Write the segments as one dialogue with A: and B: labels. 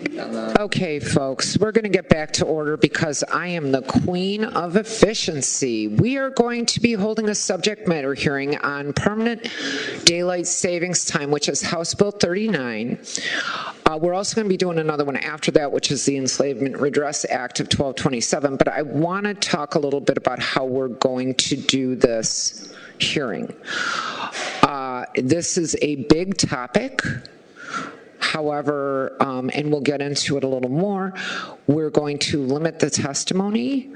A: Okay, folks, we're going to get back to order because I am the queen of efficiency. We are going to be holding a subject matter hearing on permanent daylight savings time, which is House Bill 39. We're also going to be doing another one after that, which is the Enslavement Redress Act of 1227. But I want to talk a little bit about how we're going to do this hearing. This is a big topic. However, and we'll get into it a little more, we're going to limit the testimony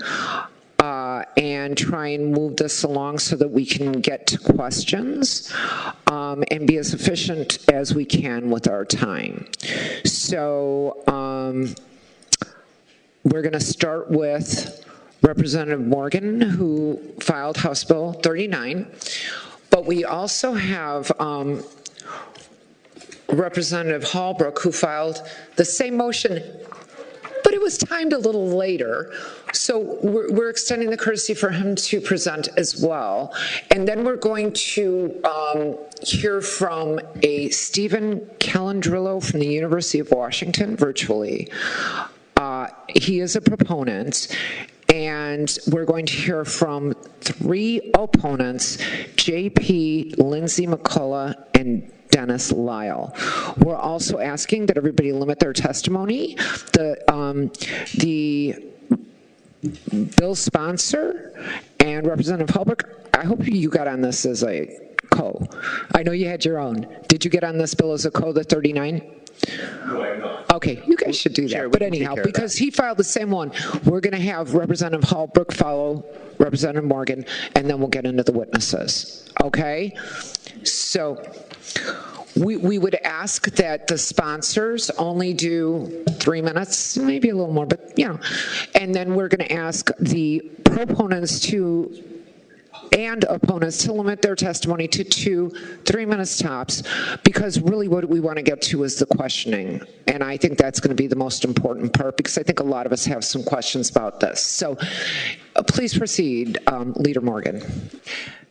A: and try and move this along so that we can get to questions and be as efficient as we can with our time. So we're going to start with Representative Morgan, who filed House Bill 39, but we also have Representative Halbrook, who filed the same motion, but it was timed a little later. So we're extending the courtesy for him to present as well. And then we're going to hear from a Stephen Calandrillo from the University of Washington virtually. He is a proponent. And we're going to hear from 3 opponents, JP, Lindsay McCullough, and Dennis Lyle. We're also asking that everybody limit their testimony. The bill sponsor and Representative Halbrook, I hope you got on this as a co. I know you had your own. Did you get on this bill as a co, the 39?
B: No, I'm not.
A: Okay, you guys should do that.
C: Sure,
A: but anyhow, because he filed the same one, we're going to have Representative Halbrook follow Representative Morgan, and then we'll get into the witnesses. Okay? So we would ask that the sponsors only do 3 minutes, maybe a little more, but you know. And then we're going to ask the proponents and opponents to limit their testimony to 2-3 minutes tops, because really what we want to get to is the questioning. And I think that's going to be the most important part, because I think a lot of us have some questions about this. So please proceed, Leader Morgan.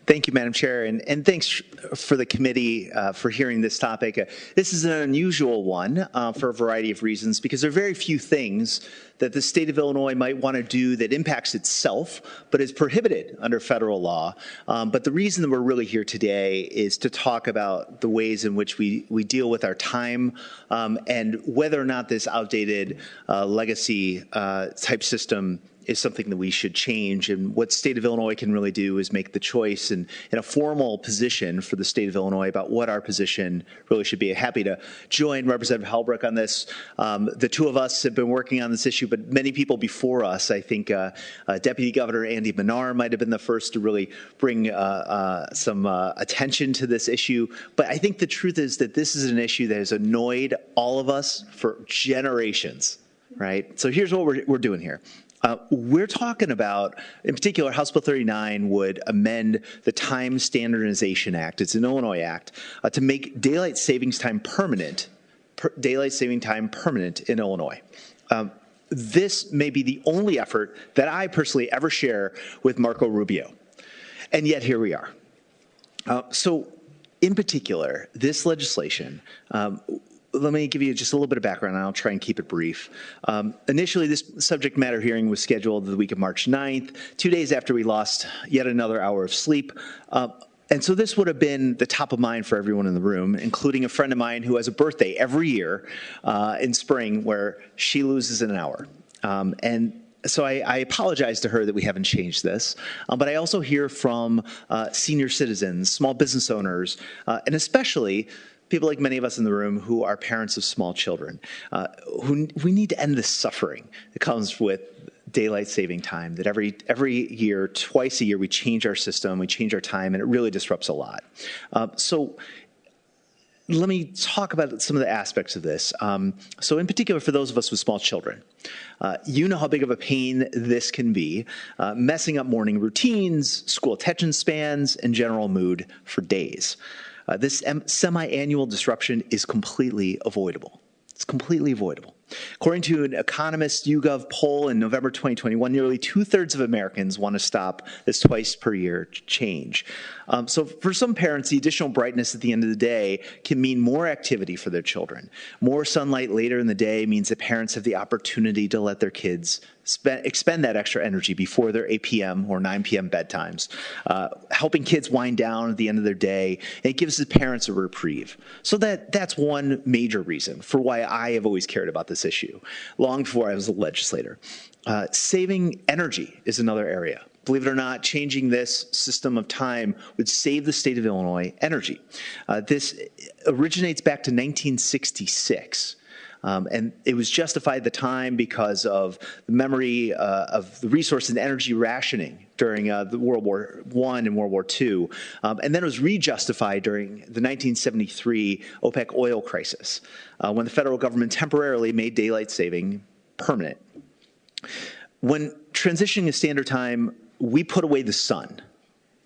C: Thank you, Madam Chair, and thanks for the committee for hearing this topic. This is an unusual one for a variety of reasons, because there are very few things that the state of Illinois might want to do that impacts itself, but is prohibited under federal law. But the reason that we're really here today is to talk about the ways in which we deal with our time and whether or not this outdated legacy type system is something that we should change. And what state of Illinois can really do is make the choice in a formal position for the state of Illinois about what our position really should be. Happy to join Representative Halbrook on this. The two of us have been working on this issue, but many people before us, I think Deputy Governor Andy Manar might have been the first to really bring some attention to this issue. But I think the truth is that this is an issue that has annoyed all of us for generations, right? So here's what we're doing here. We're talking about, in particular, House Bill 39 would amend the Time Standardization Act. It's an Illinois act to make daylight savings time permanent. Daylight saving time permanent in Illinois. This may be the only effort that I personally ever share with Marco Rubio, and yet here we are. So, in particular, this legislation. Let me give you just a little bit of background, and I'll try and keep it brief. Initially, this subject matter hearing was scheduled the week of March 9th, 2 days after we lost yet another hour of sleep. And so this would have been the top of mind for everyone in the room, including a friend of mine who has a birthday every year in spring where she loses an hour. And so I apologize to her that we haven't changed this, but I also hear from senior citizens, small business owners, and especially people like many of us in the room who are parents of small children, we need to end the suffering that comes with daylight saving time, that every year, twice a year, we change our system, we change our time, and it really disrupts a lot. So let me talk about some of the aspects of this. So in particular, for those of us with small children, you know how big of a pain this can be, messing up morning routines, school attention spans, and general mood for days. This semi-annual disruption is completely avoidable. It's completely avoidable. According to an Economist YouGov poll in November 2021, nearly 2/3 of Americans want to stop this twice per year change. So for some parents, the additional brightness at the end of the day can mean more activity for their children. More sunlight later in the day means that parents have the opportunity to let their kids expend that extra energy before their 8 p.m. or 9 p.m. bedtimes, helping kids wind down at the end of their day. And it gives the parents a reprieve. So that's one major reason for why I have always cared about this issue, long before I was a legislator. Saving energy is another area. Believe it or not, changing this system of time would save the state of Illinois energy. This originates back to 1966. And it was justified at the time because of the memory of the resource and energy rationing during the World War I and World War II. And then it was re-justified during the 1973 OPEC oil crisis, when the federal government temporarily made daylight saving permanent. When transitioning to standard time, we put away the sun.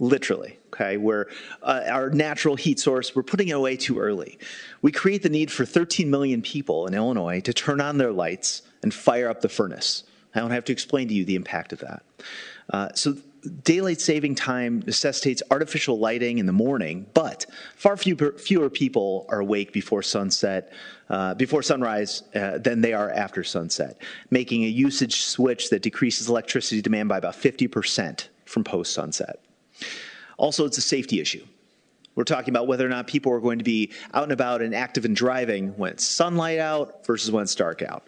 C: Literally, okay, where our natural heat source, we're putting it away too early. We create the need for 13 million people in Illinois to turn on their lights and fire up the furnace. I don't have to explain to you the impact of that. So daylight saving time necessitates artificial lighting in the morning, but far fewer people are awake before sunset, before sunrise than they are after sunset, making a usage switch that decreases electricity demand by about 50% from post-sunset. Also, it's a safety issue. We're talking about whether or not people are going to be out and about and active and driving when it's sunlight out versus when it's dark out.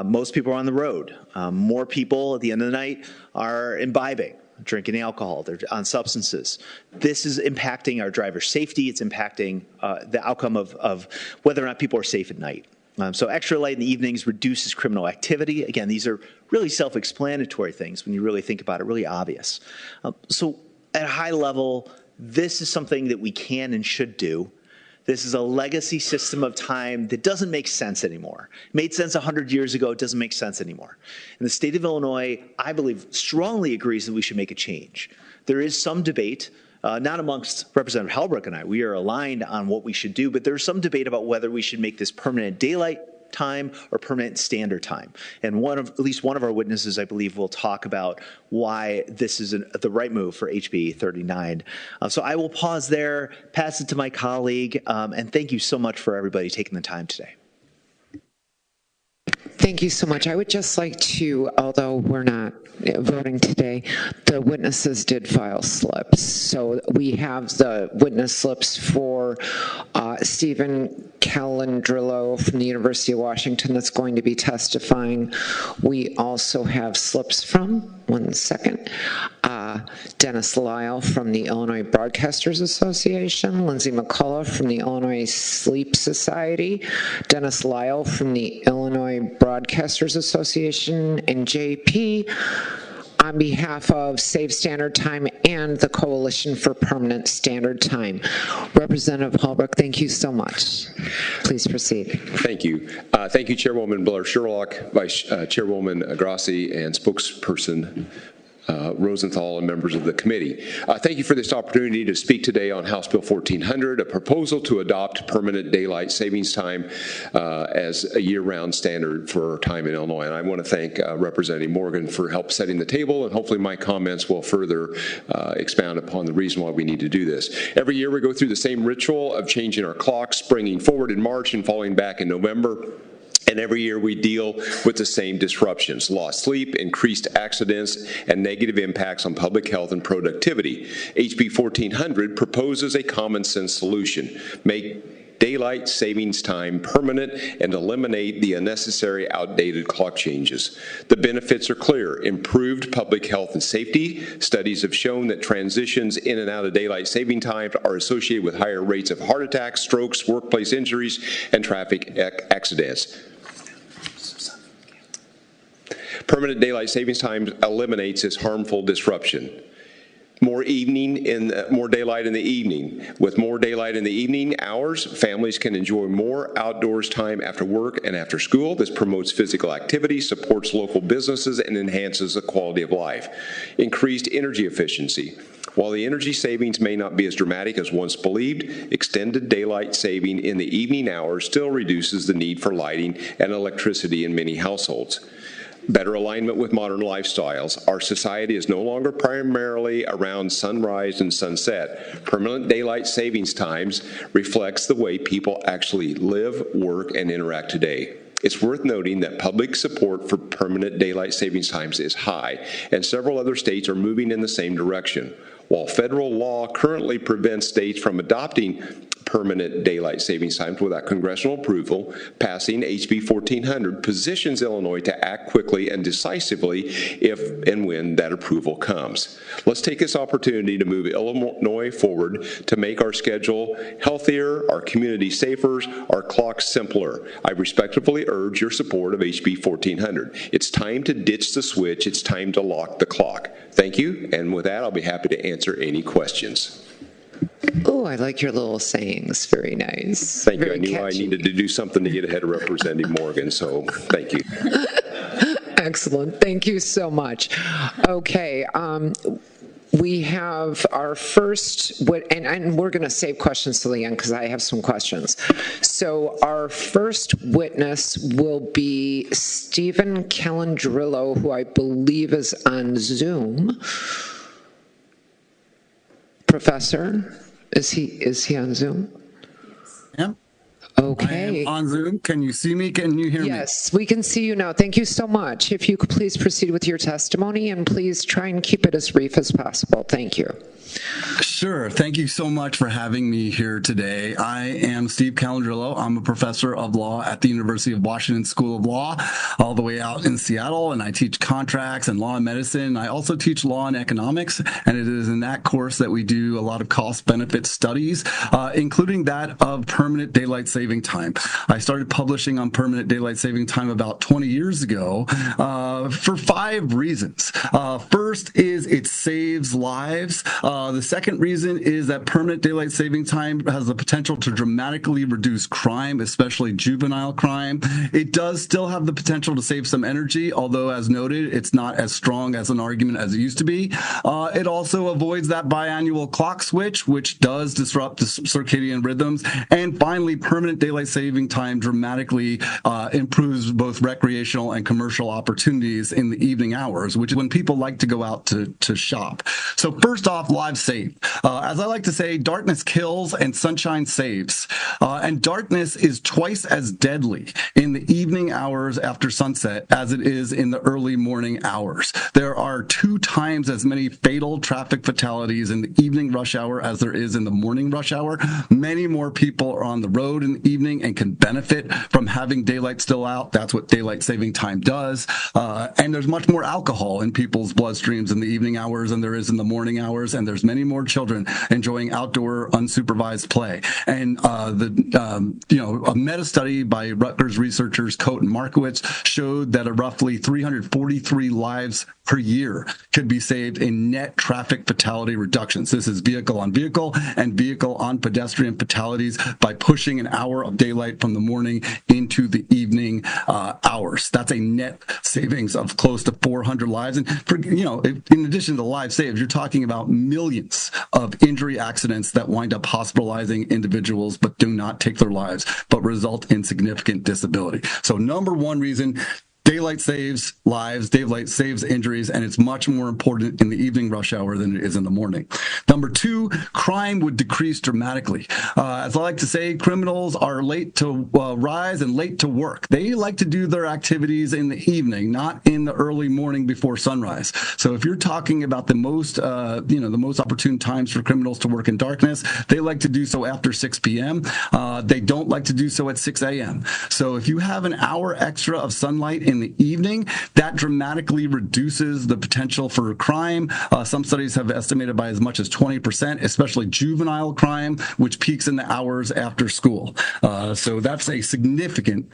C: Most people are on the road. More people at the end of the night are imbibing, drinking alcohol, they're on substances. This is impacting our driver safety. It's impacting the outcome of whether or not people are safe at night. So extra light in the evenings reduces criminal activity. Again, these are really self-explanatory things when you really think about it, really obvious. So at a high level, this is something that we can and should do. This is a legacy system of time that doesn't make sense anymore. It made sense 100 years ago. It doesn't make sense anymore. And the state of Illinois, I believe, strongly agrees that we should make a change. There is some debate, not amongst Representative Halbrook and I. We are aligned on what we should do, but there's some debate about whether we should make this permanent daylight time or permanent standard time. And at least one of our witnesses, I believe, will talk about why this is the right move for HB39. So I will pause there, pass it to my colleague, and thank you so much for everybody taking the time today.
A: Thank you so much. I would just like to, although we're not voting today, the witnesses did file slips. So we have the witness slips for Stephen Calandrillo from the University of Washington that's going to be testifying. We also have slips from, one second, Dennis Lyle from the Illinois Broadcasters Association, Lindsay McCullough from the Illinois Sleep Society, Dennis Lyle from the Illinois Broadcasters Association, and JP on behalf of Save Standard Time and the Coalition for Permanent Standard Time. Representative Halbrook, thank you so much. Please proceed.
D: Thank you. Thank you, Chairwoman Blair-Sherlock, Vice Chairwoman Grassi, and Spokesperson Rosenthal, and members of the committee. Thank you for this opportunity to speak today on House Bill 1400, a proposal to adopt permanent daylight savings time as a year-round standard for time in Illinois. And I want to thank Representative Morgan for help setting the table, and hopefully my comments will further expound upon the reason why we need to do this. Every year we go through the same ritual of changing our clocks, springing forward in March and falling back in November. And every year we deal with the same disruptions: lost sleep, increased accidents, and negative impacts on public health and productivity. HB 1400 proposes a common sense solution: make daylight savings time permanent and eliminate the unnecessary outdated clock changes. The benefits are clear: improved public health and safety. Studies have shown that transitions in and out of daylight saving time are associated with higher rates of heart attacks, strokes, workplace injuries, and traffic accidents. Permanent daylight savings time eliminates this harmful disruption. more daylight in the evening. With more daylight in the evening hours, families can enjoy more outdoors time after work and after school. This promotes physical activity, supports local businesses, and enhances the quality of life. Increased energy efficiency. While the energy savings may not be as dramatic as once believed, extended daylight saving in the evening hours still reduces the need for lighting and electricity in many households. Better alignment with modern lifestyles. Our society is no longer primarily around sunrise and sunset. Permanent daylight savings times reflects the way people actually live, work, and interact today. It's worth noting that public support for permanent daylight savings times is high, and several other states are moving in the same direction. While federal law currently prevents states from adopting permanent daylight savings times without congressional approval, passing HB 1400 positions Illinois to act quickly and decisively if and when that approval comes. Let's take this opportunity to move Illinois forward to make our schedule healthier, our community safer, our clocks simpler. I respectfully urge your support of HB 1400. It's time to ditch the switch. It's time to lock the clock. Thank you, and with that, I'll be happy to answer any questions.
A: Oh, I like your little sayings. Very nice.
D: Thank you.
A: Very
D: I knew
A: catchy.
D: I needed to do something to get ahead of Representative Morgan, so thank you.
A: Excellent. Thank you so much. Okay. We have our first, and we're going to save questions to the end because I have some questions. So our first witness will be Stephen Calandrillo, who I believe is on Zoom. Professor, is he on Zoom?
E: Yeah.
A: Okay.
E: I am on Zoom. Can you see me? Can you hear me?
A: Yes, we can see you now. Thank you so much. If you could please proceed with your testimony, and please try and keep it as brief as possible. Thank you.
E: Sure. Thank you so much for having me here today. I am Steve Calandrillo. I'm a professor of law at the University of Washington School of Law, all the way out in Seattle, and I teach contracts and law and medicine. I also teach law and economics, and it is in that course that we do a lot of cost-benefit studies, including that of permanent daylight saving time. I started publishing on permanent daylight saving time about 20 years ago for 5 reasons. First is it saves lives. The second reason is that permanent daylight saving time has the potential to dramatically reduce crime, especially juvenile crime. It does still have the potential to save some energy, although as noted, it's not as strong as an argument as it used to be. It also avoids that biannual clock switch, which does disrupt the circadian rhythms. And finally, permanent daylight saving time dramatically improves both recreational and commercial opportunities in the evening hours, which is when people like to go out to shop. So first off, lives saved. As I like to say, darkness kills and sunshine saves. And darkness is twice as deadly in the evening hours after sunset as it is in the early morning hours. There are 2 times as many fatal traffic fatalities in the evening rush hour as there is in the morning rush hour. Many more people are on the road in the evening and can benefit from having daylight still out. That's what daylight saving time does. And there's much more alcohol in people's bloodstreams in the evening hours than there is in the morning hours, and there's many more children enjoying outdoor unsupervised play. And a meta study by Rutgers researchers Coate and Markowitz showed that a roughly 343 lives per year could be saved in net traffic fatality reductions. This is vehicle on vehicle and vehicle on pedestrian fatalities by pushing an hour of daylight from the morning into the evening hours. That's a net savings of close to 400 lives. And in addition to the lives saved, you're talking about millions of injury accidents that wind up hospitalizing individuals but do not take their lives, but result in significant disability. So number one reason, daylight saves lives, daylight saves injuries, and it's much more important in the evening rush hour than it is in the morning. Number 2, crime would decrease dramatically. As I like to say, criminals are late to rise and late to work. They like to do their activities in the evening, not in the early morning before sunrise. So if you're talking about the most opportune times for criminals to work in darkness, they like to do so after 6 p.m. They don't like to do so at 6 a.m. So if you have an hour extra of sunlight in the evening, that dramatically reduces the potential for crime. Some studies have estimated by as much as 20%, especially juvenile crime, which peaks in the hours after school. So that's a significant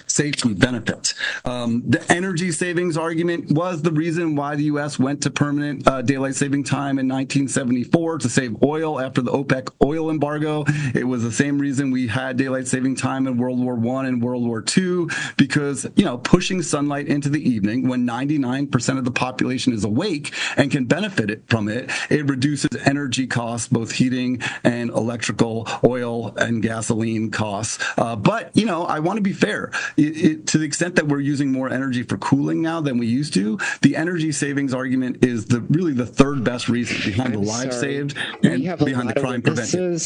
E: safety benefit. The energy savings argument was the reason why the U.S. went to permanent daylight saving time in 1974 to save oil after the OPEC oil embargo. It was the same reason we had daylight saving time in World War I and World War II, because, pushing sunlight into the evening when 99% of the population is awake and can benefit from it, it reduces energy costs, both heating and electrical, oil and gasoline costs. But, I want to be fair. To the extent that we're using more energy for cooling now than we used to, the energy savings argument is really the third best reason behind the lives saved and behind the crime prevention.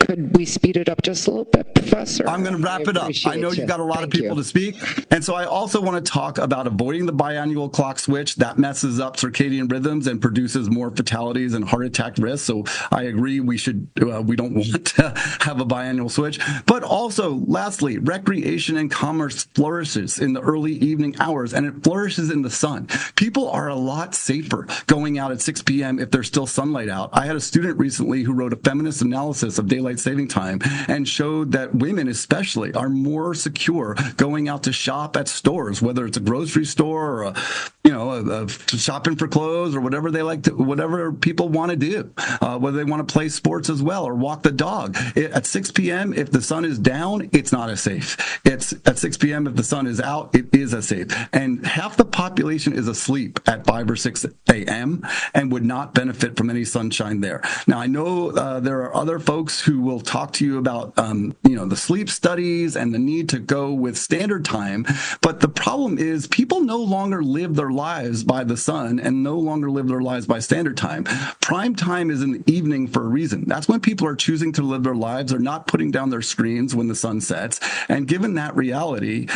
A: Could we speed it up just a little bit, Professor?
E: I'm going to wrap it up. I know you've got a lot of people to speak. And so I also want to talk about avoiding the biannual clock switch. That messes up circadian rhythms and produces more fatalities and heart attack risks. So I agree we don't want to have a biannual switch. But also, lastly, recreation and commerce flourishes in the early evening hours, and it flourishes in the sun. People are a lot safer going out at 6 p.m. if there's still sunlight out. I had a student recently who wrote a feminist analysis of daylight saving time and showed that women especially are more secure going out to shop at stores, whether it's a grocery store or a shopping for clothes or whatever they like to, whatever people want to do, whether they want to play sports as well or walk the dog. At 6 p.m., if the sun is down, it's not as safe. It's at 6 p.m. if the sun is out, it is as safe. And half the population is asleep at 5 or 6 a.m. and would not benefit from any sunshine there. Now, I know there are other folks who will talk to you about, the sleep studies and the need to go with standard time. But the problem is people no longer live their lives by the sun and no longer live their lives by standard time. Prime time is in the evening for a reason. That's when people are choosing to live their lives. They're not putting down their screens when the sun sets. And given that reality,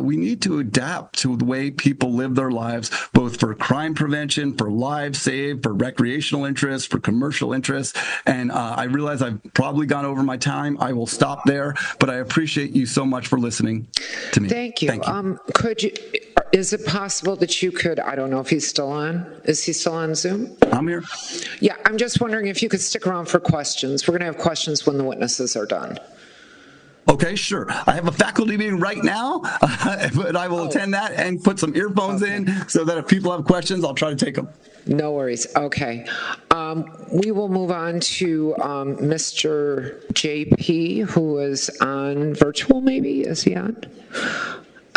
E: we need to adapt to the way people live their lives, both for crime prevention, for lives saved, for recreational interests, for commercial interests. And I realize I've probably gone over my time. I will stop there, but I appreciate you so much for listening to me.
A: Thank you. Is it possible that you could, I don't know if he's still on. Is he still on Zoom?
E: I'm here.
A: Yeah, I'm just wondering if you could stick around for questions. We're going to have questions when the witnesses are done.
E: Okay, sure. I have a faculty meeting right now, but I will attend that and put some earphones in so that if people have questions, I'll try to take them.
A: No worries. Okay. We will move on to Mr. JP, who is on virtual, maybe? Is he on?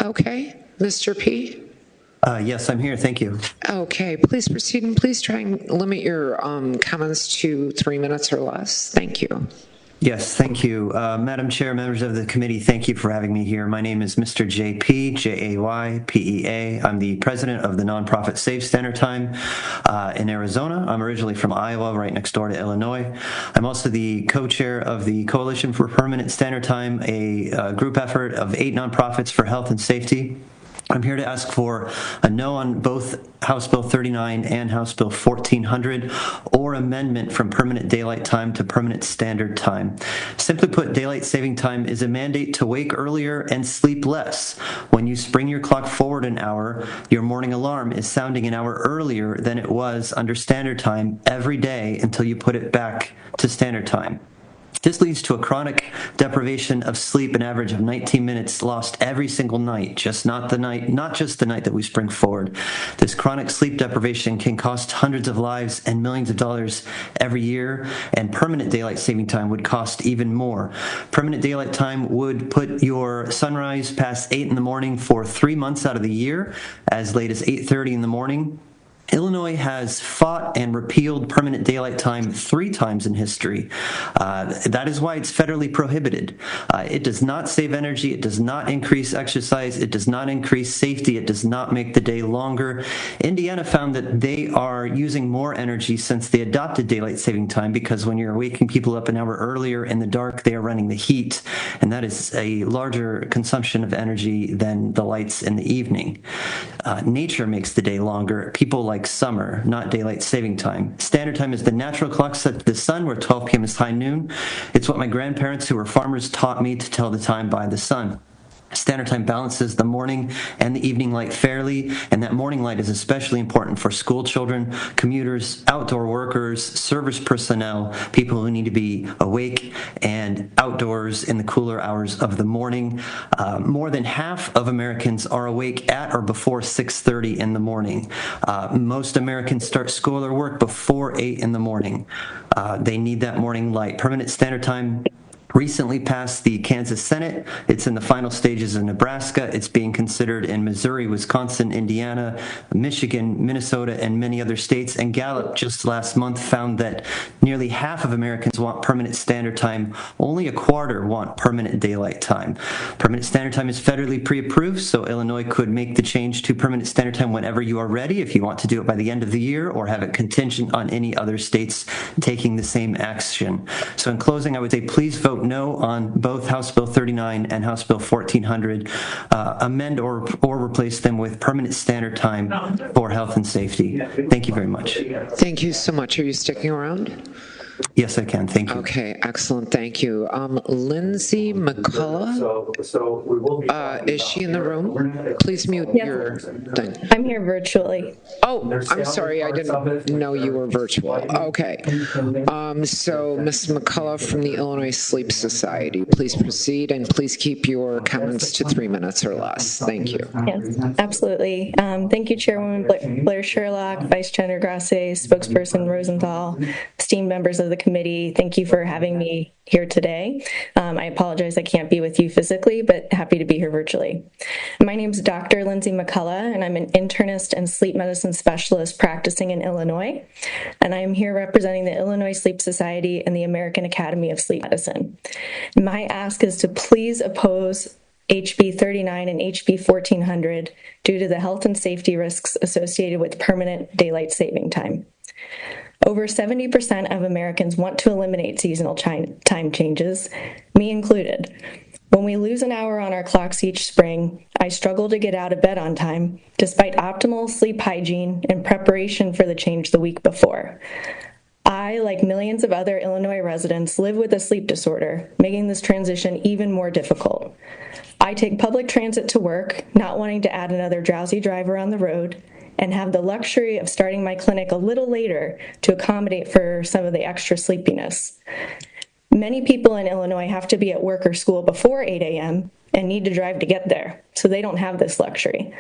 A: Okay. Mr. P?
F: Yes, I'm here. Thank you.
A: Okay. Please proceed, and please try and limit your comments to 3 minutes or less. Thank you.
F: Yes, thank you. Madam Chair, members of the committee, thank you for having me here. My name is Mr. JP, Jaypea. I'm the president of the nonprofit Save Standard Time in Arizona. I'm originally from Iowa, right next door to Illinois. I'm also the co-chair of the Coalition for Permanent Standard Time, a group effort of 8 nonprofits for health and safety. I'm here to ask for a no on both House Bill 39 and House Bill 1400, or amendment from permanent daylight time to permanent standard time. Simply put, daylight saving time is a mandate to wake earlier and sleep less. When you spring your clock forward an hour, your morning alarm is sounding an hour earlier than it was under standard time every day until you put it back to standard time. This leads to a chronic deprivation of sleep, an average of 19 minutes lost every single night, not just the night that we spring forward. This chronic sleep deprivation can cost hundreds of lives and millions of dollars every year, and permanent daylight saving time would cost even more. Permanent daylight time would put your sunrise past 8 in the morning for 3 months out of the year, as late as 8:30 in the morning. Illinois has fought and repealed permanent daylight time 3 times in history. That is why it's federally prohibited. It does not save energy. It does not increase exercise. It does not increase safety. It does not make the day longer. Indiana found that they are using more energy since they adopted daylight saving time, because when you're waking people up an hour earlier in the dark, they are running the heat, and that is a larger consumption of energy than the lights in the evening. Nature makes the day longer. People like summer, not daylight saving time. Standard time is the natural clock set to the sun, where 12 p.m. is high noon. It's what my grandparents, who were farmers, taught me to tell the time by the sun. Standard Time balances the morning and the evening light fairly, and that morning light is especially important for school children, commuters, outdoor workers, service personnel, people who need to be awake and outdoors in the cooler hours of the morning. More than half of Americans are awake at or before 6:30 in the morning. Most Americans start school or work before 8 in the morning. They need that morning light. Permanent Standard Time recently passed the Kansas Senate. It's in the final stages of Nebraska. It's being considered in Missouri, Wisconsin, Indiana, Michigan, Minnesota, and many other states. And Gallup just last month found that nearly half of Americans want permanent standard time. Only a quarter want permanent daylight time. Permanent standard time is federally pre-approved, so Illinois could make the change to permanent standard time whenever you are ready, if you want to do it by the end of the year or have it contingent on any other states taking the same action. So in closing, I would say please vote no on both House Bill 39 and House Bill 1400. Amend or replace them with permanent standard time for health and safety. Thank you very much.
A: Thank you so much. Are you sticking around?
F: Yes, I can. Thank you.
A: Okay, excellent. Thank you. Lindsay McCullough, is she in the room? Please mute your thing.
G: I'm here virtually.
A: Oh, I'm sorry. I didn't know you were virtual. Okay. So, Ms. McCullough from the Illinois Sleep Society, please proceed, and please keep your comments to 3 minutes or less. Thank you.
G: Yes, absolutely. Thank you, Chairwoman Blair-Sherlock, Vice Chair Grassi, Spokesperson Rosenthal, esteemed members of the committee. Thank you for having me here today. I apologize I can't be with you physically, but happy to be here virtually. My name is Dr. Lindsay McCullough, and I'm an internist and sleep medicine specialist practicing in Illinois. And I am here representing the Illinois Sleep Society and the American Academy of Sleep Medicine. My ask is to please oppose HB39 and HB1400 due to the health and safety risks associated with permanent daylight saving time. Over 70% of Americans want to eliminate seasonal time changes, me included. When we lose an hour on our clocks each spring, I struggle to get out of bed on time, despite optimal sleep hygiene and preparation for the change the week before. I, like millions of other Illinois residents, live with a sleep disorder, making this transition even more difficult. I take public transit to work, not wanting to add another drowsy driver on the road, and have the luxury of starting my clinic a little later to accommodate for some of the extra sleepiness. Many people in Illinois have to be at work or school before 8 a.m. and need to drive to get there, so they don't have this luxury.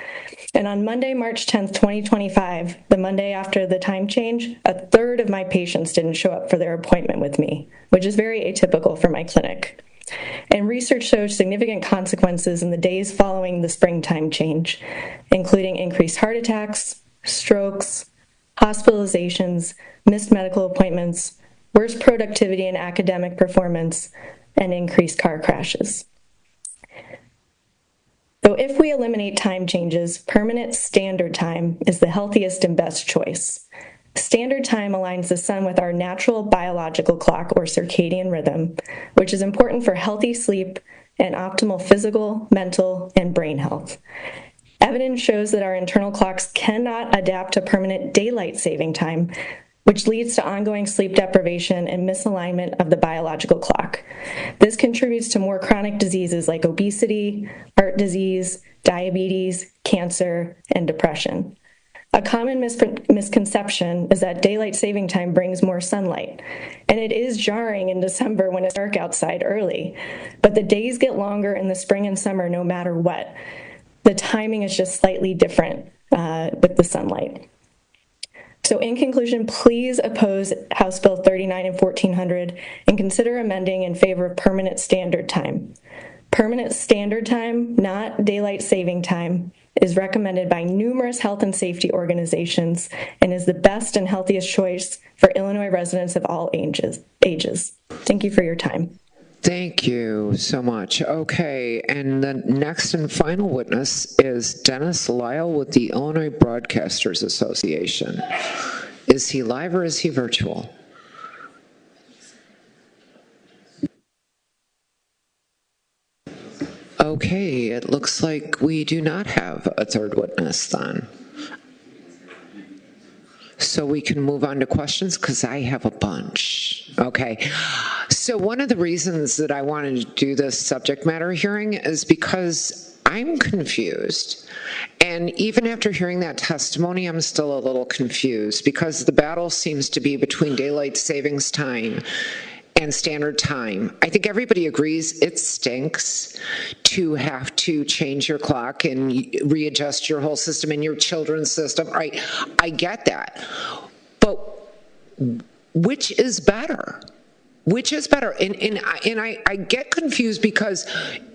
G: And on Monday, March 10th, 2025, the Monday after the time change, a third of my patients didn't show up for their appointment with me, which is very atypical for my clinic. And research shows significant consequences in the days following the springtime change, including increased heart attacks, strokes, hospitalizations, missed medical appointments, worse productivity and academic performance, and increased car crashes. Though if we eliminate time changes, permanent standard time is the healthiest and best choice. Standard time aligns the sun with our natural biological clock or circadian rhythm, which is important for healthy sleep and optimal physical, mental, and brain health. Evidence shows that our internal clocks cannot adapt to permanent daylight saving time, which leads to ongoing sleep deprivation and misalignment of the biological clock. This contributes to more chronic diseases like obesity, heart disease, diabetes, cancer, and depression. A common misconception is that daylight saving time brings more sunlight, and it is jarring in December when it's dark outside early, but the days get longer in the spring and summer no matter what. The timing is just slightly different with the sunlight. So in conclusion, please oppose House Bill 39 and 1400 and consider amending in favor of permanent standard time. Permanent standard time, not daylight saving time, is recommended by numerous health and safety organizations and is the best and healthiest choice for Illinois residents of all ages. Thank you for your time.
A: Thank you so much. Okay, and the next and final witness is Dennis Lyle with the Illinois Broadcasters Association. Is he live or is he virtual? Okay, it looks like we do not have a third witness then. So we can move on to questions because I have a bunch. Okay, So one of the reasons that I wanted to do this subject matter hearing is because I'm confused. And even after hearing that testimony, I'm still a little confused because the battle seems to be between daylight savings time and standard time. I think everybody agrees it stinks to have to change your clock and readjust your whole system and your children's system. Right? I get that. But which is better? Which is better? And I get confused because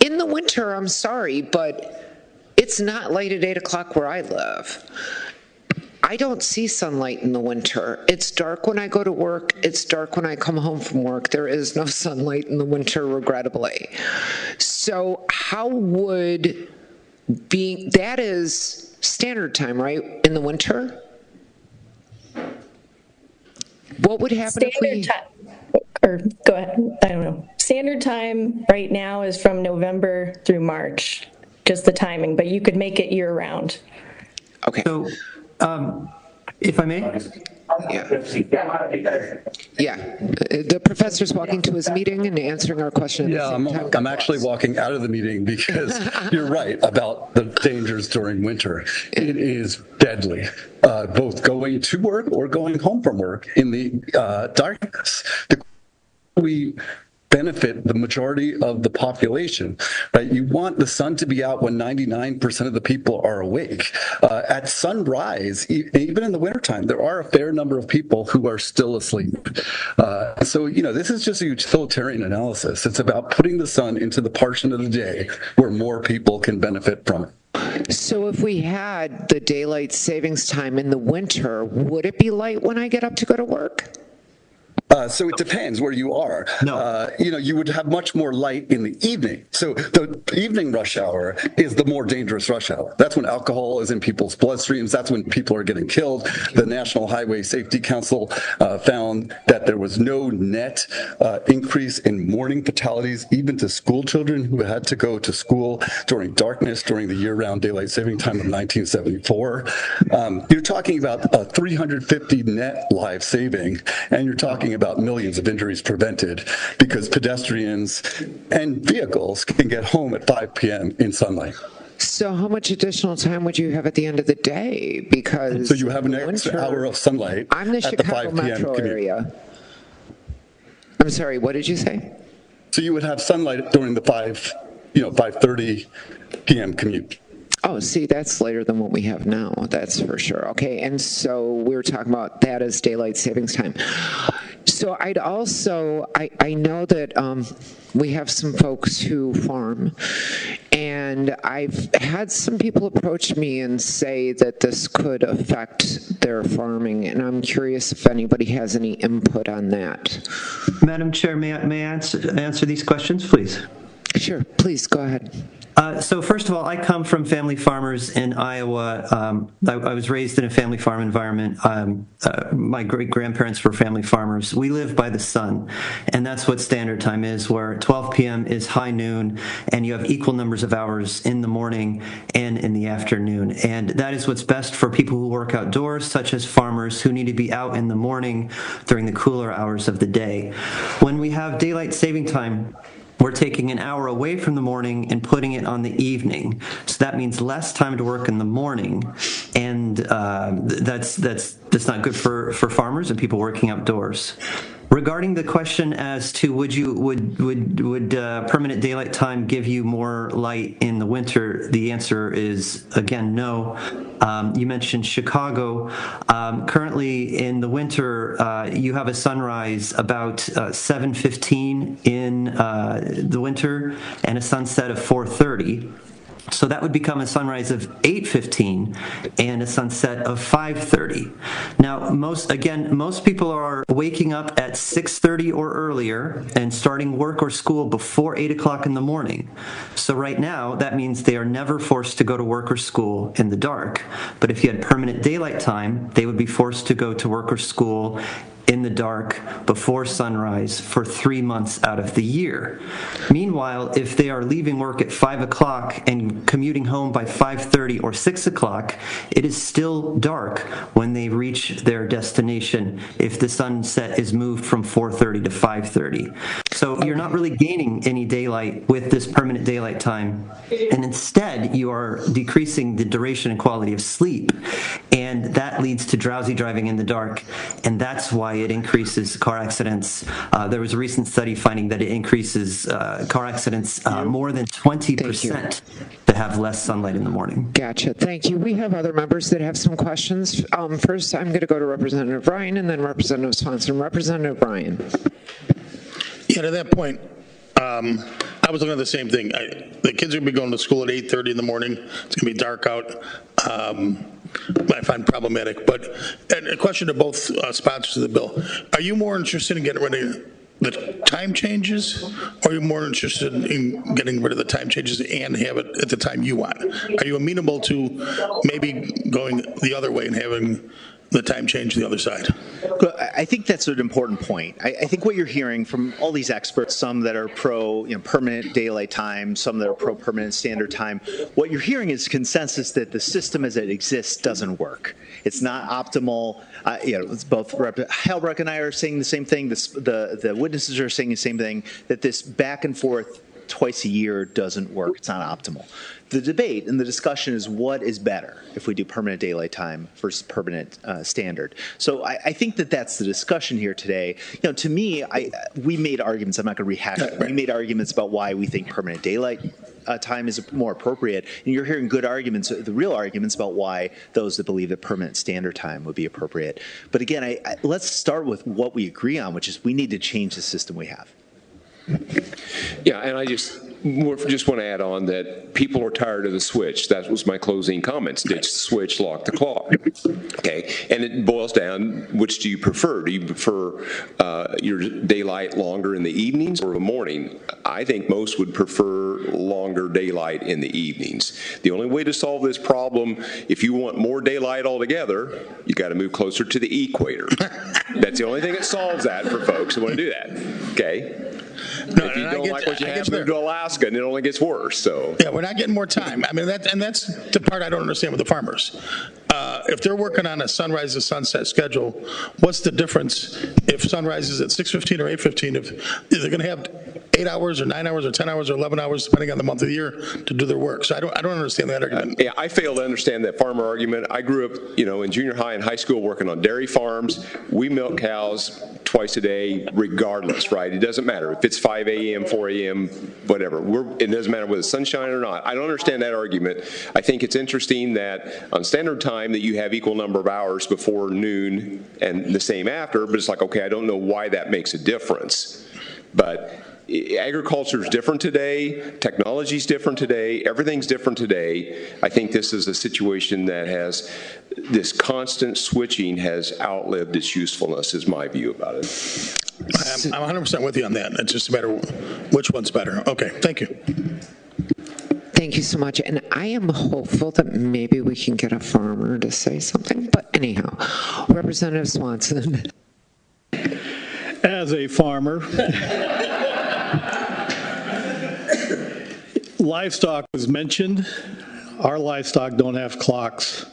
A: in the winter, I'm sorry, but it's not light at 8 o'clock where I live. I don't see sunlight in the winter. It's dark when I go to work. It's dark when I come home from work. There is no sunlight in the winter, regrettably. So how would that is standard time, right, in the winter? What would happen if we...
G: Or go ahead, I don't know. Standard time right now is from November through March, just the timing, but you could make it year round.
A: Okay.
F: So, if I may?
A: Yeah. The professor's walking to his meeting and answering our question.
E: Yeah, I'm actually walking out of the meeting because you're right about the dangers during winter. It is deadly, both going to work or going home from work in the darkness. We benefit the majority of the population, right? You want the sun to be out when 99% of the people are awake. At sunrise, even in the wintertime, there are a fair number of people who are still asleep. So, this is just a utilitarian analysis. It's about putting the sun into the portion of the day where more people can benefit from it.
A: So if we had the daylight savings time in the winter, would it be light when I get up to go to work?
E: So it depends where you are.
F: No.
E: You would have much more light in the evening. So the evening rush hour is the more dangerous rush hour. That's when alcohol is in people's bloodstreams. That's when people are getting killed. The National Highway Safety Council found that there was no net increase in morning fatalities, even to school children who had to go to school during darkness during the year-round daylight saving time of 1974. You're talking about 350 net lives saving, and you're talking about millions of injuries prevented because pedestrians and vehicles can get home at 5 p.m. in sunlight.
A: So how much additional time would you have at the end of the day? Because
E: so you have an extra hour of sunlight
A: I'm the
E: at
A: Chicago
E: the 5 p.m.
A: metro
E: commute.
A: area. I'm sorry, what did you say?
E: So you would have sunlight during the 5:30 p.m. commute.
A: Oh, see, that's later than what we have now, that's for sure. Okay, and so we were talking about that as daylight savings time. So I'd also, I know that we have some folks who farm, and I've had some people approach me and say that this could affect their farming, and I'm curious if anybody has any input on that.
F: Madam Chair, may I answer these questions, please?
A: Sure, please, go ahead.
F: So first of all, I come from family farmers in Iowa. I was raised in a family farm environment. My great-grandparents were family farmers. We live by the sun, and that's what standard time is, where 12 p.m. is high noon, and you have equal numbers of hours in the morning and in the afternoon. And that is what's best for people who work outdoors, such as farmers who need to be out in the morning during the cooler hours of the day. When we have daylight saving time, we're taking an hour away from the morning and putting it on the evening. So that means less time to work in the morning, and that's not good for farmers and people working outdoors. Regarding the question as to would permanent daylight time give you more light in the winter, the answer is, again, no. You mentioned Chicago. Currently in the winter, you have a sunrise about 7:15 in the winter and a sunset of 4:30. So that would become a sunrise of 8:15 and a sunset of 5:30. Now, most people are waking up at 6:30 or earlier and starting work or school before 8 o'clock in the morning. So right now, that means they are never forced to go to work or school in the dark. But if you had permanent daylight time, they would be forced to go to work or school in the dark before sunrise for 3 months out of the year. Meanwhile, if they are leaving work at 5 o'clock and commuting home by 5:30 or 6 o'clock, it is still dark when they reach their destination if the sunset is moved from 4:30 to 5:30. So you're not really gaining any daylight with this permanent daylight time. And instead, you are decreasing the duration and quality of sleep. And that leads to drowsy driving in the dark. And that's why it increases car accidents. There was a recent study finding that it increases car accidents more than 20% that have less sunlight in the morning.
A: Gotcha. Thank you. We have other members that have some questions. First, I'm going to go to Representative Ryan and then Representative Swanson. Representative Ryan.
H: Yeah, to that point, I was looking at the same thing. The kids are going to be going to school at 8:30 in the morning. It's going to be dark out. I find problematic. But a question to both sponsors of the bill. Are you more interested in getting rid of the time changes, or are you more interested in getting rid of the time changes and have it at the time you want? Are you amenable to maybe going the other way and having the time change the other side?
C: I think that's an important point. I think what you're hearing from all these experts, some that are pro permanent daylight time, some that are pro permanent standard time, what you're hearing is consensus that the system as it exists doesn't work. It's not optimal. It's both Halbrook and I are saying the same thing. The witnesses are saying the same thing, that this back and forth twice a year doesn't work. It's not optimal. The debate and the discussion is what is better if we do permanent daylight time versus permanent standard. So I think that that's the discussion here today. To me, we made arguments. I'm not going to rehash it. We made arguments about why we think permanent daylight time is more appropriate, and you're hearing good arguments, the real arguments about why those that believe that permanent standard time would be appropriate. But again, let's start with what we agree on, which is we need to change the system we have.
D: Yeah, and I just want to add on that people are tired of the switch. That was my closing comments. Ditch the switch, lock the clock. Okay, and it boils down, which do you prefer? Do you prefer your daylight longer in the evenings or the morning? I think most would prefer longer daylight in the evenings. The only way to solve this problem, if you want more daylight altogether, you got to move closer to the equator. That's the only thing that solves that for folks who want to do that. Okay.
H: No,
D: if you don't like what you have, move to Alaska, and it only gets worse. So
H: yeah, we're not getting more time. I mean, that's the part I don't understand with the farmers. If they're working on a sunrise to sunset schedule, what's the difference if sunrise is at 6:15 or 8:15? If they're going to have 8 hours or 9 hours or 10 hours or 11 hours, depending on the month of the year, to do their work. So I don't understand that argument.
D: Yeah, I fail to understand that farmer argument. I grew up, in junior high and high school working on dairy farms. We milk cows twice a day, regardless, right? It doesn't matter if it's 5 a.m., 4 a.m., whatever. It doesn't matter whether it's sunshine or not. I don't understand that argument. I think it's interesting that on standard time that you have equal number of hours before noon and the same after, but it's like, okay, I don't know why that makes a difference. But agriculture is different today, technology is different today, everything's different today. I think this is a situation that has, this constant switching has outlived its usefulness, is my view about it.
H: I'm 100% with you on that. It's just a matter of which one's better. Okay, thank you.
A: Thank you so much. And I am hopeful that maybe we can get a farmer to say something. But anyhow, Representative Swanson.
I: As a farmer, livestock was mentioned. Our livestock don't have clocks.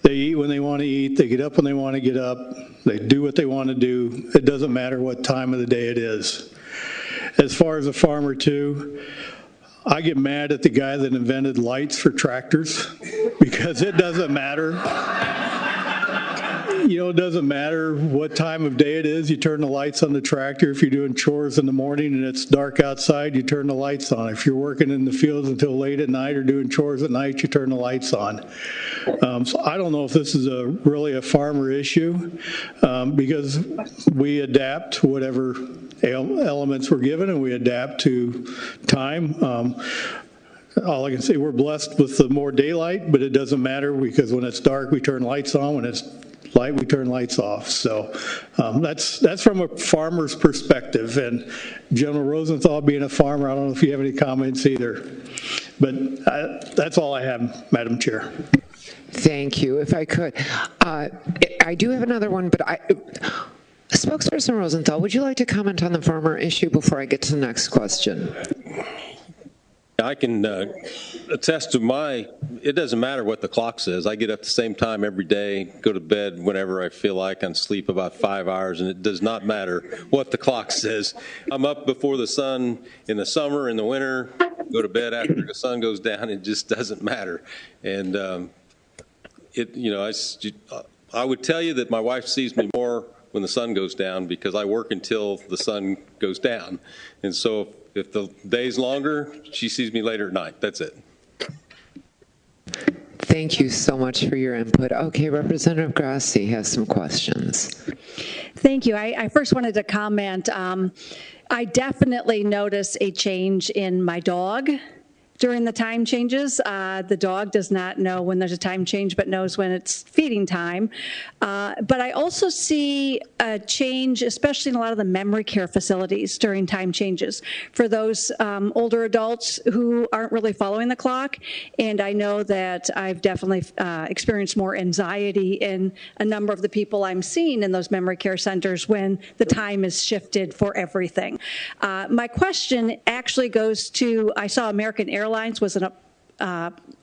I: They eat when they want to eat. They get up when they want to get up. They do what they want to do. It doesn't matter what time of the day it is. As far as a farmer too, I get mad at the guy that invented lights for tractors because it doesn't matter. It doesn't matter what time of day it is. You turn the lights on the tractor. If you're doing chores in the morning and it's dark outside, you turn the lights on. If you're working in the fields until late at night or doing chores at night, you turn the lights on. So I don't know if this is really a farmer issue because we adapt to whatever elements we're given and we adapt to time. All I can say, we're blessed with the more daylight, but it doesn't matter because when it's dark, we turn lights on. When it's light, we turn lights off. So that's from a farmer's perspective. And General Rosenthal, being a farmer, I don't know if you have any comments either. But that's all I have, Madam Chair.
A: Thank you. If I could, I do have another one, but Spokesperson Rosenthal, would you like to comment on the farmer issue before I get to the next question?
B: I can attest to it doesn't matter what the clock says. I get up the same time every day, go to bed whenever I feel like, and sleep about 5 hours, and it does not matter what the clock says. I'm up before the sun in the summer, in the winter, go to bed after the sun goes down. It just doesn't matter. And I would tell you that my wife sees me more when the sun goes down because I work until the sun goes down. And so if the day's longer, she sees me later at night. That's it.
A: Thank you so much for your input. Okay, Representative Grassi has some questions.
J: Thank you. I first wanted to comment. I definitely notice a change in my dog during the time changes. The dog does not know when there's a time change, but knows when it's feeding time. But I also see a change, especially in a lot of the memory care facilities during time changes for those older adults who aren't really following the clock. And I know that I've definitely experienced more anxiety in a number of the people I'm seeing in those memory care centers when the time is shifted for everything. My question actually goes to, I saw American Airlines wasn't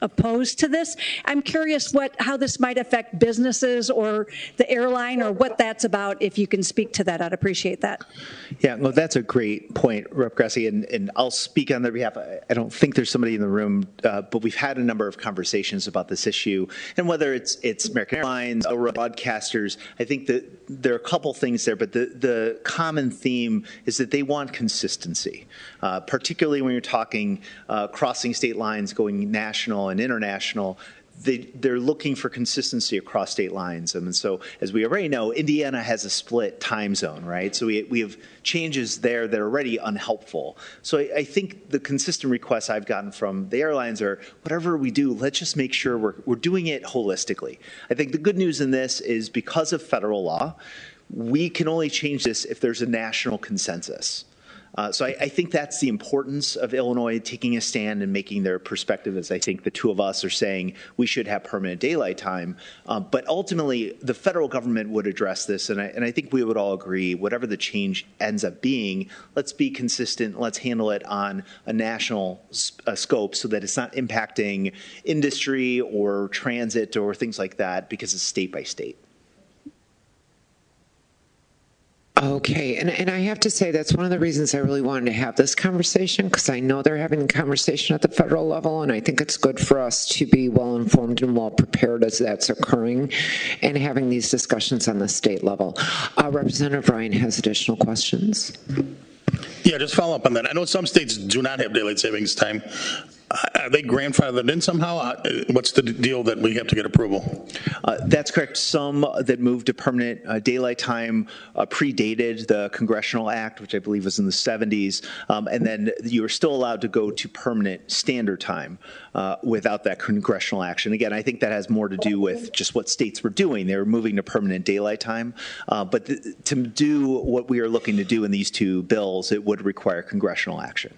J: opposed to this. I'm curious how this might affect businesses or the airline or what that's about. If you can speak to that, I'd appreciate that.
C: Yeah, no, that's a great point, Rep. Grassi, and I'll speak on their behalf. I don't think there's somebody in the room, but we've had a number of conversations about this issue, and whether it's American Airlines or broadcasters, I think that there are a couple things there, but the common theme is that they want consistency, particularly when you're talking crossing state lines, going national and international. They're looking for consistency across state lines. And so, as we already know, Indiana has a split time zone, right? So we have changes there that are already unhelpful. So I think the consistent requests I've gotten from the airlines are, whatever we do, let's just make sure we're doing it holistically. I think the good news in this is because of federal law, we can only change this if there's a national consensus. So I think that's the importance of Illinois taking a stand and making their perspective, as I think the two of us are saying we should have permanent daylight time. But ultimately, the federal government would address this, and I think we would all agree, whatever the change ends up being, let's be consistent, let's handle it on a national scope so that it's not impacting industry or transit or things like that, because it's state by state.
A: Okay, and I have to say that's one of the reasons I really wanted to have this conversation, because I know they're having a conversation at the federal level, and I think it's good for us to be well-informed and well-prepared as that's occurring and having these discussions on the state level. Representative Ryan has additional questions.
H: Yeah, just follow up on that. I know some states do not have daylight savings time. Are they grandfathered in somehow? What's the deal that we have to get approval?
C: That's correct. Some that moved to permanent daylight time predated the Congressional Act, which I believe was in the 70s, and then you were still allowed to go to permanent standard time without that congressional action. Again, I think that has more to do with just what states were doing. They were moving to permanent daylight time, but to do what we are looking to do in these two bills, it would require congressional action.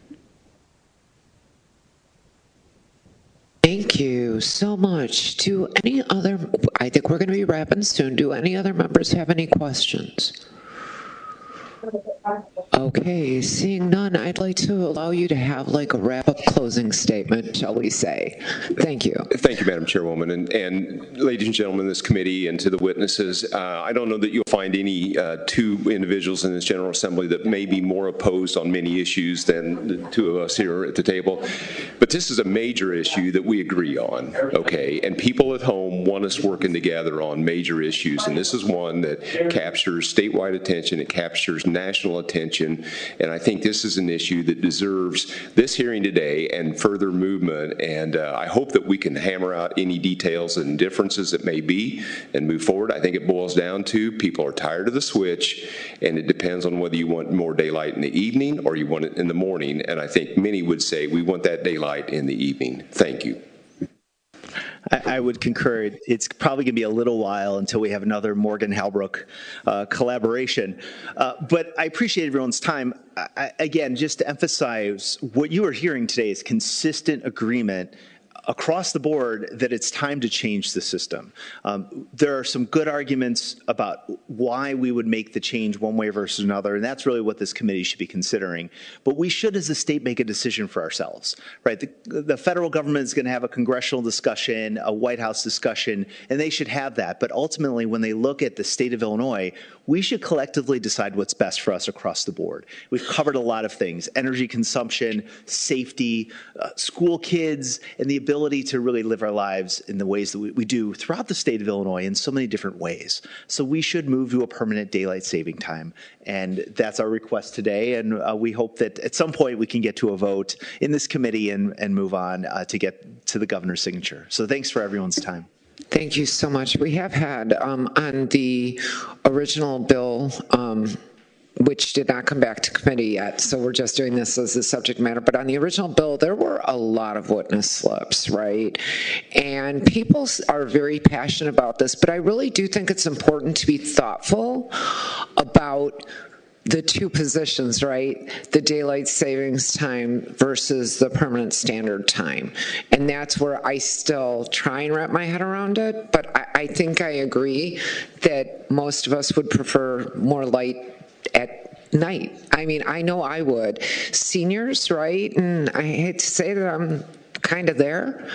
A: Thank you so much. Do any other, I think we're going to be wrapping soon. Do any other members have any questions? Okay, seeing none, I'd like to allow you to have like a wrap-up closing statement, shall we say. Thank you.
D: Thank you, Madam Chairwoman, and ladies and gentlemen of this committee and to the witnesses. I don't know that you'll find any two individuals in this General Assembly that may be more opposed on many issues than the two of us here at the table, but this is a major issue that we agree on, okay? And people at home want us working together on major issues, and this is one that captures statewide attention, it captures national attention, and I think this is an issue that deserves this hearing today and further movement, and I hope that we can hammer out any details and differences that may be and move forward. I think it boils down to people are tired of the switch, and it depends on whether you want more daylight in the evening or you want it in the morning, and I think many would say we want that daylight in the evening. Thank you.
C: I would concur. It's probably going to be a little while until we have another Morgan Halbrook collaboration. But I appreciate everyone's time. Again, just to emphasize, what you are hearing today is consistent agreement across the board that it's time to change the system. There are some good arguments about why we would make the change one way versus another, and that's really what this committee should be considering. But we should, as a state, make a decision for ourselves, right? The federal government is going to have a congressional discussion, a White House discussion, and they should have that. But ultimately, when they look at the state of Illinois, we should collectively decide what's best for us across the board. We've covered a lot of things: energy consumption, safety, school kids, and the ability to really live our lives in the ways that we do throughout the state of Illinois in so many different ways. So we should move to a permanent daylight saving time. And that's our request today. And we hope that at some point we can get to a vote in this committee and move on to get to the governor's signature. So thanks for everyone's time.
A: Thank you so much. We have had on the original bill, which did not come back to committee yet, so we're just doing this as a subject matter, but on the original bill, there were a lot of witness slips, right? And people are very passionate about this, but I really do think it's important to be thoughtful about the two positions, right? The daylight savings time versus the permanent standard time. And that's where I still try and wrap my head around it, but I think I agree that most of us would prefer more light at night. I mean, I know I would. Seniors, right? And I hate to say that I'm kind of there.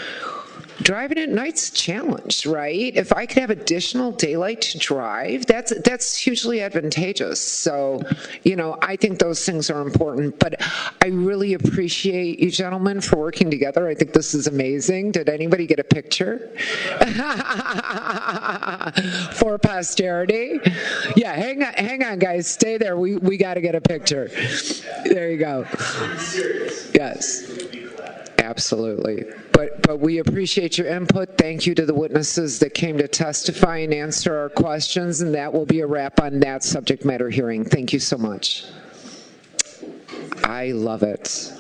A: Driving at night's a challenge, right? If I could have additional daylight to drive, that's hugely advantageous. So, you know, I think those things are important, but I really appreciate you gentlemen for working together. I think this is amazing. Did anybody get a picture? For posterity? Yeah, hang on, guys. Stay there. We got to get a picture. There you go. Yes. Absolutely. But we appreciate your input. Thank you to the witnesses that came to testify and answer our questions, and that will be a wrap on that subject matter hearing. Thank you so much. I love it.